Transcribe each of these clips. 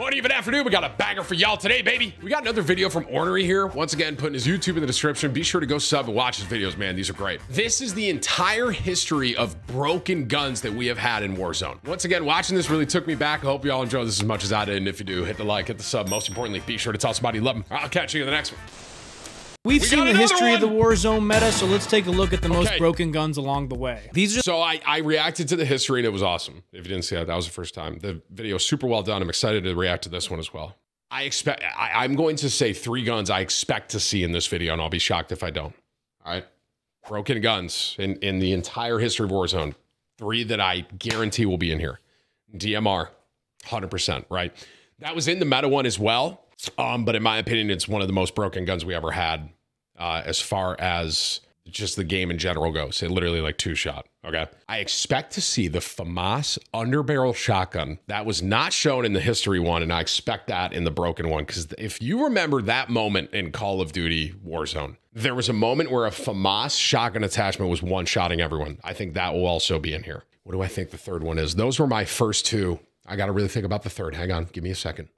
Morning, even afternoon, we got a banger for y'all today, baby. We got another video from Ornery here. Once again, putting his YouTube in the description. Be sure to go sub and watch his videos, man. These are great. This is the entire history of broken guns that we have had in Warzone. Once again, watching this really took me back. I hope y'all enjoy this as much as I did. And if you do, hit the like, hit the sub. Most importantly, be sure to tell somebody you love them. I'll catch you in the next one. We've seen the history of the Warzone meta, so let's take a look at the most broken guns along the way. These are I reacted to the history and it was awesome. If you didn't see that, that was the first time. The video is super well done. I'm excited to react to this one as well. I'm going to say 3 guns I expect to see in this video, and I'll be shocked if I don't. All right. Broken guns in the entire history of Warzone. 3 that I guarantee will be in here. DMR, 100%, right? That was in the meta one as well. But in my opinion, it's one of the most broken guns we ever had as far as just the game in general goes. It literally like 2-shot, okay? I expect to see the FAMAS underbarrel shotgun. That was not shown in the history one, and I expect that in the broken one, because if you remember that moment in Call of Duty Warzone, there was a moment where a FAMAS shotgun attachment was one-shotting everyone. I think that will also be in here. What do I think the third one is? Those were my first 2. I got to really think about the third. Hang on, give me a second.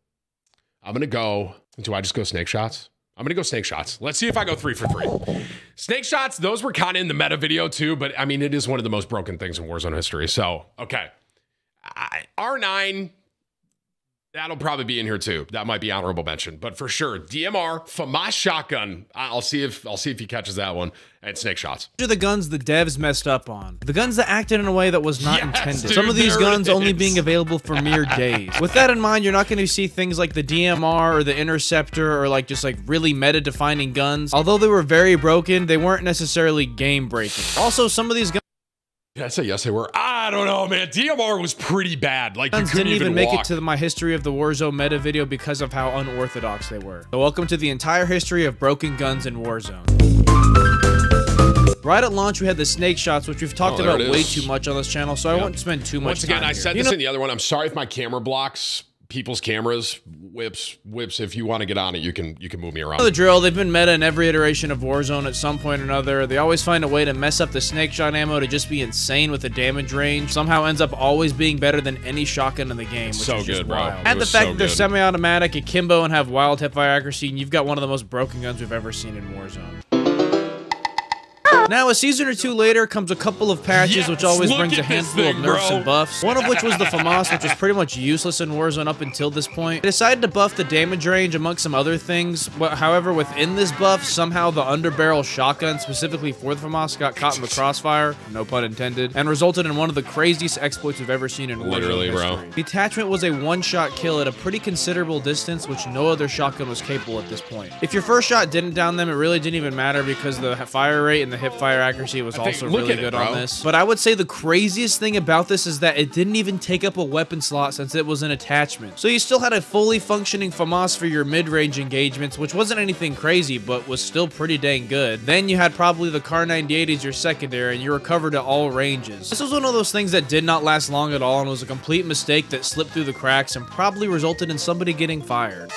I'm going to go, do I just go snake shots? I'm going to go snake shots. Let's see if I go 3 for 3. Snake shots, those were kind of in the meta video too, but I mean, it is one of the most broken things in Warzone history. So, okay. R9, that'll probably be in here too. That might be honorable mention, but for sure, DMR, FAMAS shotgun. I'll see if he catches that one, and snake shots. These are the guns the devs messed up on. The guns that acted in a way that was not intended. Dude, some of these guns only being available for mere days. With that in mind, you're not going to see things like the DMR or the Interceptor or like just like really meta-defining guns. Although they were very broken, they weren't necessarily game-breaking. Also, some of these guns. Yeah, I say yes, they were. I don't know, man. DMR was pretty bad. Like, you couldn't even make it to my history of the Warzone meta video because of how unorthodox they were. So welcome to the entire history of broken guns in Warzone. Right at launch, we had the snake shots, which we've talked about way too much on this channel, so I won't spend too much time Once again, I said this in the other one. I'm sorry if my camera blocks people's cameras. Whips, if you want to get on it, you can move me around. The drill, they've been meta in every iteration of Warzone at some point or another. They always find a way to mess up the snake shot ammo to just be insane with the damage range. Somehow ends up always being better than any shotgun in the game, which is just wild. Add the fact that they're semi-automatic, akimbo, and have wild hipfire accuracy, and you've got one of the most broken guns we've ever seen in Warzone. Now, a season or 2 later comes a couple of patches, which always brings a handful of nerfs and buffs. One of which was the FAMAS, which was pretty much useless in Warzone up until this point. They decided to buff the damage range amongst some other things. However, within this buff, somehow the underbarrel shotgun, specifically for the FAMAS, got caught in the crossfire, no pun intended, and resulted in one of the craziest exploits we've ever seen in Warzone history. The attachment was a one-shot kill at a pretty considerable distance, which no other shotgun was capable at this point. If your first shot didn't down them, it really didn't even matter because the fire rate and the hip fire accuracy was also really good on this. But I would say the craziest thing about this is that it didn't even take up a weapon slot since it was an attachment. So you still had a fully functioning FAMAS for your mid-range engagements, which wasn't anything crazy, but was still pretty dang good. Then you had probably the Kar 98 as your secondary, and you were covered at all ranges. This was one of those things that did not last long at all and was a complete mistake that slipped through the cracks and probably resulted in somebody getting fired.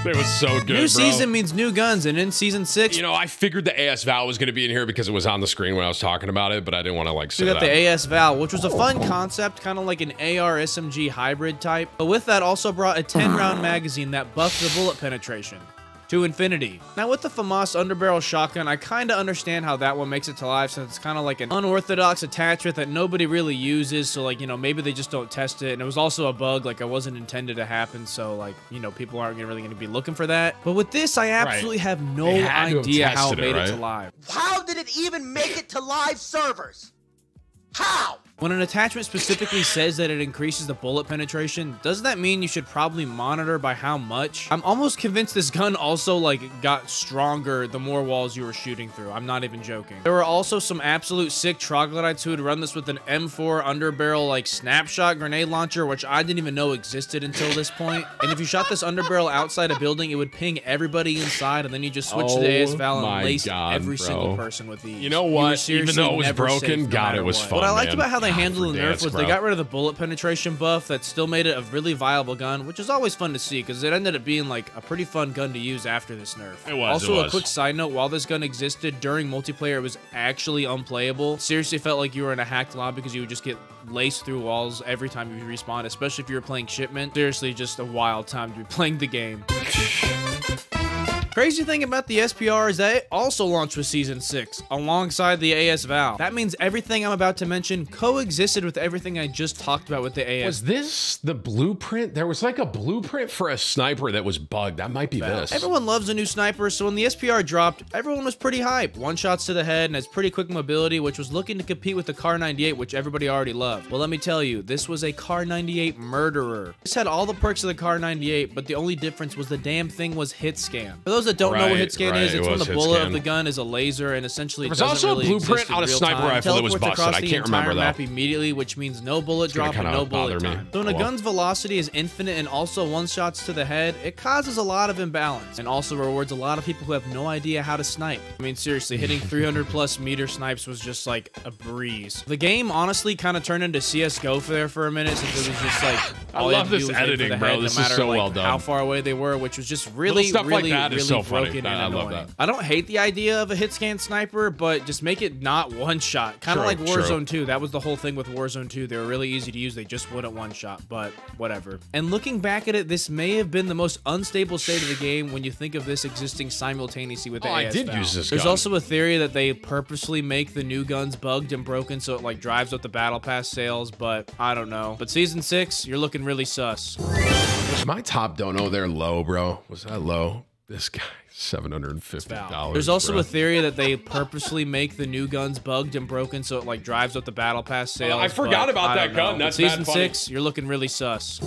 It was so good, New season means new guns, and in season 6, you know, I figured the AS Val was going to be in here because it was on the screen when I was talking about it, but I didn't want to like say that. We got the AS Val, which was a fun concept, kind of like an AR SMG hybrid type. But with that, also brought a 10-round magazine that buffed the bullet penetration to infinity. Now with the FAMAS underbarrel shotgun, I kind of understand how that one makes it to life, since it's kind of like an unorthodox attachment that nobody really uses, so like, you know, maybe they just don't test it, and it was also a bug, like it wasn't intended to happen, so like, you know, people aren't really going to be looking for that. But with this, I absolutely have no idea how it made it to live. How did it even make it to live servers? How? When an attachment specifically says that it increases the bullet penetration, doesn't that mean you should probably monitor by how much? I'm almost convinced this gun also like got stronger the more walls you were shooting through. I'm not even joking. There were also some absolute sick troglodytes who would run this with an M4 underbarrel like snapshot grenade launcher, which I didn't even know existed until this point. And if you shot this underbarrel outside a building, it would ping everybody inside, and then you just switch to the AS Val and lace every single person with these. You know what? Even though it was broken, God, it was fun. What I liked about how they they handled the nerf was bro. they got rid of the bullet penetration buff that still made it a really viable gun, which is always fun to see because it ended up being like a pretty fun gun to use after this nerf. It was. Also, a quick side note, while this gun existed, during multiplayer it was actually unplayable. Seriously felt like you were in a hacked lobby because you would just get laced through walls every time you respawned, especially if you were playing shipment. Seriously, just a wild time to be playing the game. Crazy thing about the SPR is that it also launched with Season 6, alongside the AS Val. That means everything I'm about to mention coexisted with everything I just talked about with the AS. Was this the blueprint? There was like a blueprint for a sniper that was bugged. That might be this. Everyone loves a new sniper, so when the SPR dropped, everyone was pretty hyped. One shots to the head and has pretty quick mobility, which was looking to compete with the Kar 98, which everybody already loved. Well, let me tell you, this was a Kar 98 murderer. This had all the perks of the Kar 98, but the only difference was the damn thing was hit scan. For those that don't know what hit scan is, it's when the bullet of the gun is a laser and essentially there was also a blueprint on a sniper rifle that was busted. I can't remember map though. Immediately, which means no bullet drop and no bullet time. So when a gun's velocity is infinite and also one shots to the head, it causes a lot of imbalance and also rewards a lot of people who have no idea how to snipe. I mean, seriously, hitting 300+ meter snipes was just like a breeze. The game honestly kind of turned into CS:GO for a minute, since it was just like I love this editing, bro. This is so well done. How far away they were, which was just really broken and annoying. I don't hate the idea of a hit scan sniper, but just make it not one shot. Kind of like Warzone 2. That was the whole thing with Warzone 2. They were really easy to use. They just wouldn't one shot, but whatever. And looking back at it, this may have been the most unstable state of the game when you think of this existing simultaneously with the AS. I did use this gun. There's also a theory that they purposely make the new guns bugged and broken so it like drives up the battle pass sales, but I don't know. But Season 6, you're looking really sus. Was my top dono there low, bro? Was that low? This guy. $750. There's also a theory that they purposely make the new guns bugged and broken so it like drives up the battle pass sales. I forgot about that gun. That's Season 6, you're looking really sus.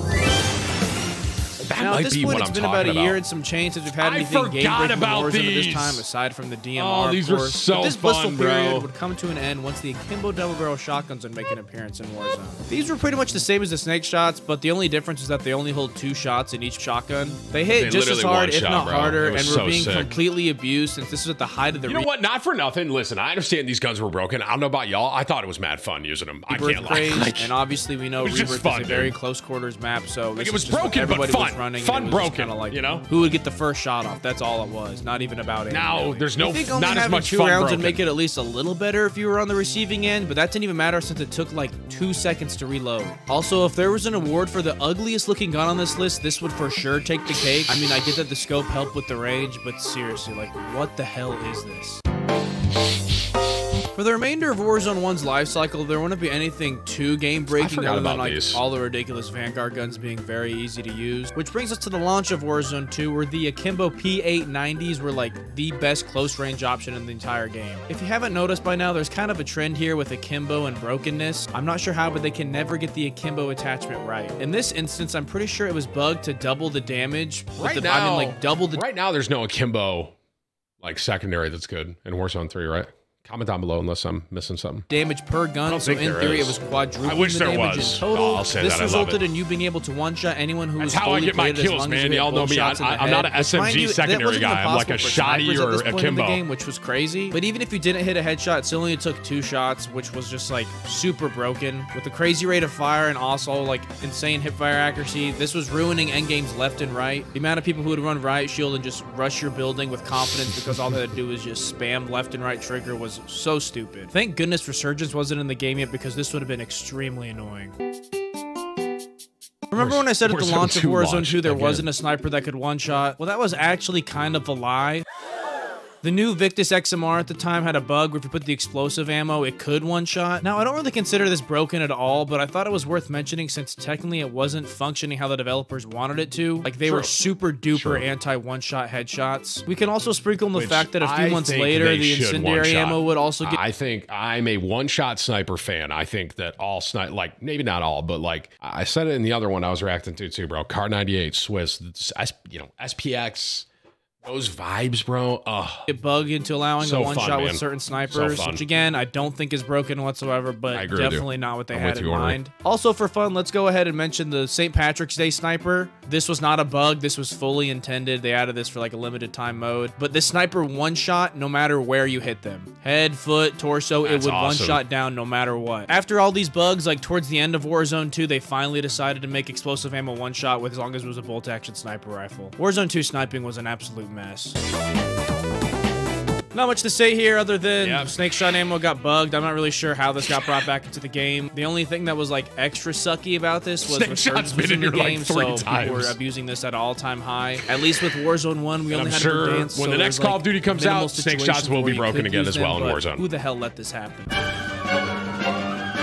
That now, might at this be point, what it's I'm been talking about a year and some change since we've had anything game-breaking Warzone at this time, aside from the DMR, these of are course. so But this blissful fun, period bro. would come to an end once the akimbo double-barrel shotguns would make an appearance in Warzone. These were pretty much the same as the snake shots, but the only difference is that they only hold 2 shots in each shotgun. They hit just as hard, if not harder, and were being completely abused since this was at the height of the. You know what? Not for nothing. Listen, I understand these guns were broken. I don't know about y'all. I thought it was mad fun using them. I can't lie. And obviously, we know Rebirth is a very close quarters map, so like it was broken, but fun. Fun broken. Like, you know, who would get the first shot off? That's all it was. Not even about it. Now there's no, not as much 2 fun rounds broken. would make it at least a little better if you were on the receiving end, but that didn't even matter since it took like 2 seconds to reload. Also, if there was an award for the ugliest looking gun on this list, this would for sure take the cake. I mean, I get that the scope helped with the range, but seriously, like, what the hell is this? For the remainder of Warzone 1's lifecycle, there wouldn't be anything too game-breaking other than like all the ridiculous Vanguard guns being very easy to use. Which brings us to the launch of Warzone 2, where the Akimbo P890s were like the best close-range option in the entire game. If you haven't noticed by now, there's kind of a trend here with Akimbo and brokenness. I'm not sure how, but they can never get the Akimbo attachment right. In this instance, I'm pretty sure it was bugged to double the damage. Right now, I mean, like double the. Right now, there's no Akimbo like secondary that's good in Warzone 3, right? Comment down below unless I'm missing something. Damage per gun, so in theory it was quadruple. I wish the there damage was. In total. I'll say this that. resulted in you being able to one-shot anyone who was That's how I get my kills, man. Y'all know me. I'm not an SMG secondary guy. I'm like a shoddy or a Akimbo. Game, which was crazy. But even if you didn't hit a headshot, it still only took 2 shots, which was just like super broken. With a crazy rate of fire and also like insane hipfire accuracy, this was ruining endgames left and right. The amount of people who would run riot shield and just rush your building with confidence because all they had to do was just spam left and right trigger was so stupid. Thank goodness Resurgence wasn't in the game yet, because this would have been extremely annoying. Remember when I said at the launch of Warzone 2 there wasn't a sniper that could one-shot? Well, that was actually kind of a lie. The new Victus XMR at the time had a bug where if you put the explosive ammo, it could one-shot. Now, I don't really consider this broken at all, but I thought it was worth mentioning since technically it wasn't functioning how the developers wanted it to. Like, they were super duper anti-one-shot headshots. We can also sprinkle in the fact that a few months later, the incendiary ammo would also get... I think I'm a one-shot sniper fan. I think that all like, maybe not all, but like, I said it in the other one I was reacting to too, bro. Kar 98, Swiss, you know, SPX... Those vibes, bro. Get bugged into allowing So a one fun, shot man. with certain snipers, So fun. which again, I don't think is broken whatsoever, I but agree with you. definitely not what they I'm had with in you, Ornery. mind. Also for fun, let's go ahead and mention the St. Patrick's Day sniper. This was not a bug. This was fully intended. They added this for like a limited time mode, but this sniper one shot no matter where you hit them. Head, foot, torso, That's it would awesome. one shot down no matter what. After all these bugs, like towards the end of Warzone 2, they finally decided to make explosive ammo one shot with as long as it was a bolt action sniper rifle. Warzone 2 sniping was an absolute mess. Not much to say here other than snake shot ammo got bugged. I'm not really sure how this got brought back into the game. The only thing that was like extra sucky about this was Snake shot's been in the here, like, game, 3 so times. people were abusing this at an all-time high. At least with Warzone 1, we And only I'm had sure Verdansk, when so the next there's, Call of Duty comes minimal out, snake situations shots will where be you broken could again use as well them, in but Warzone. Who the hell let this happen?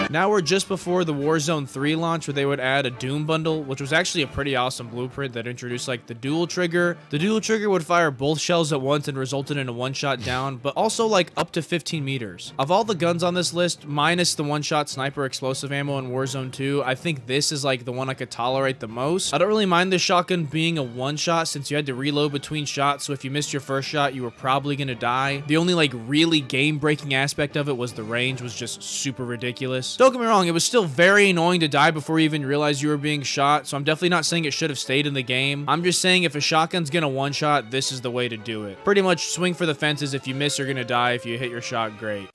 Now we're just before the Warzone 3 launch, where they would add a Doom bundle, which was actually a pretty awesome blueprint that introduced like the dual trigger. The dual trigger would fire both shells at once and resulted in a one-shot down, but also like up to 15 meters. Of all the guns on this list, minus the one-shot sniper explosive ammo in Warzone 2, I think this is like the one I could tolerate the most. I don't really mind this shotgun being a one-shot since you had to reload between shots, so if you missed your first shot, you were probably gonna die. The only like really game-breaking aspect of it was the range was just super ridiculous. Don't get me wrong, it was still very annoying to die before you even realized you were being shot, so I'm definitely not saying it should have stayed in the game. I'm just saying if a shotgun's gonna one-shot, this is the way to do it. Pretty much swing for the fences. If you miss, you're gonna die. If you hit your shot, great.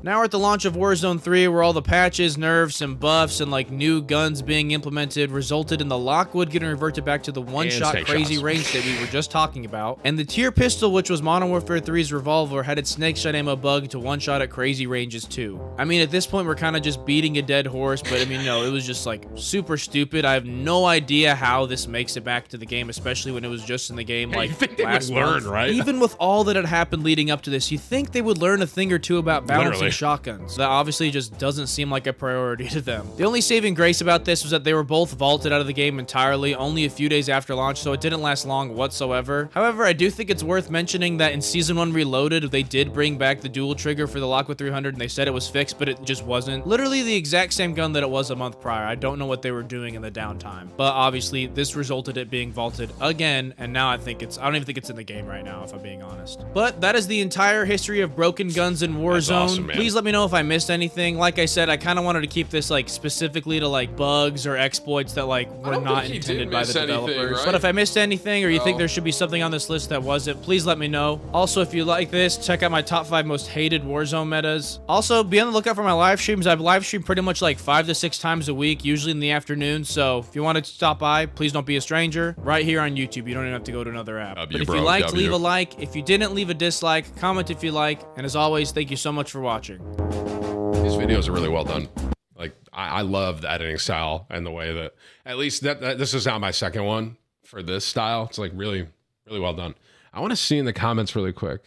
Now we're at the launch of Warzone 3, where all the patches, nerfs, and buffs, and like new guns being implemented resulted in the Lockwood getting reverted back to the one-shot snake crazy shots. range that we were just talking about. And the tier pistol, which was Modern Warfare 3's revolver, had its snake shot ammo bug to one-shot at crazy ranges too. I mean, at this point, we're kind of just beating a dead horse, but I mean, no, it was just like super stupid. I have no idea how this makes it back to the game, especially when it was just in the game like you think they would last learn, month. right? Even with all that had happened leading up to this, you think they would learn a thing or two about balancing Literally. shotguns. That obviously just doesn't seem like a priority to them. The only saving grace about this was that they were both vaulted out of the game entirely only a few days after launch, so it didn't last long whatsoever. However, I do think it's worth mentioning that in Season 1 Reloaded, they did bring back the dual trigger for the Lockwood 300, and they said it was fixed, but it just wasn't. Literally the exact same gun that it was a month prior. I don't know what they were doing in the downtime. But obviously, this resulted in it being vaulted again, and now I don't even think it's in the game right now, if I'm being honest. But that is the entire history of broken guns in Warzone. awesome, man. Please let me know if I missed anything. Like I said, I kind of wanted to keep this like specifically to like bugs or exploits that like were don't not think he did intended by miss the anything, developers. right? But if I missed anything or you think there should be something on this list that wasn't, please let me know. Also, if you like this, check out my top 5 most hated Warzone metas. Also, be on the lookout for my live streams. I've live streamed pretty much like 5 to 6 times a week, usually in the afternoon. So if you want to stop by, please don't be a stranger. Right here on YouTube. You don't even have to go to another app. W, But if bro, you liked, W. leave a like. If you didn't, leave a dislike. Comment if you like. And as always, thank you so much for watching. These videos are really well done. Like I love the editing style and the way that, at least that this is now my second one for this style. It's like really, really well done. I want to see in the comments really quick.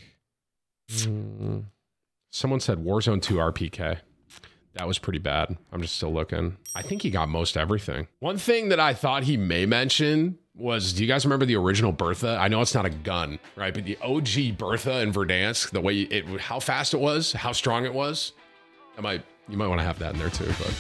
Someone said Warzone 2 RPK. That was pretty bad. I'm just still looking. I think he got most everything. One thing that I thought he may mention was, do you guys remember the original Bertha? I know it's not a gun, right? But the OG Bertha in Verdansk, the way how fast it was, how strong it was. You might want to have that in there too, but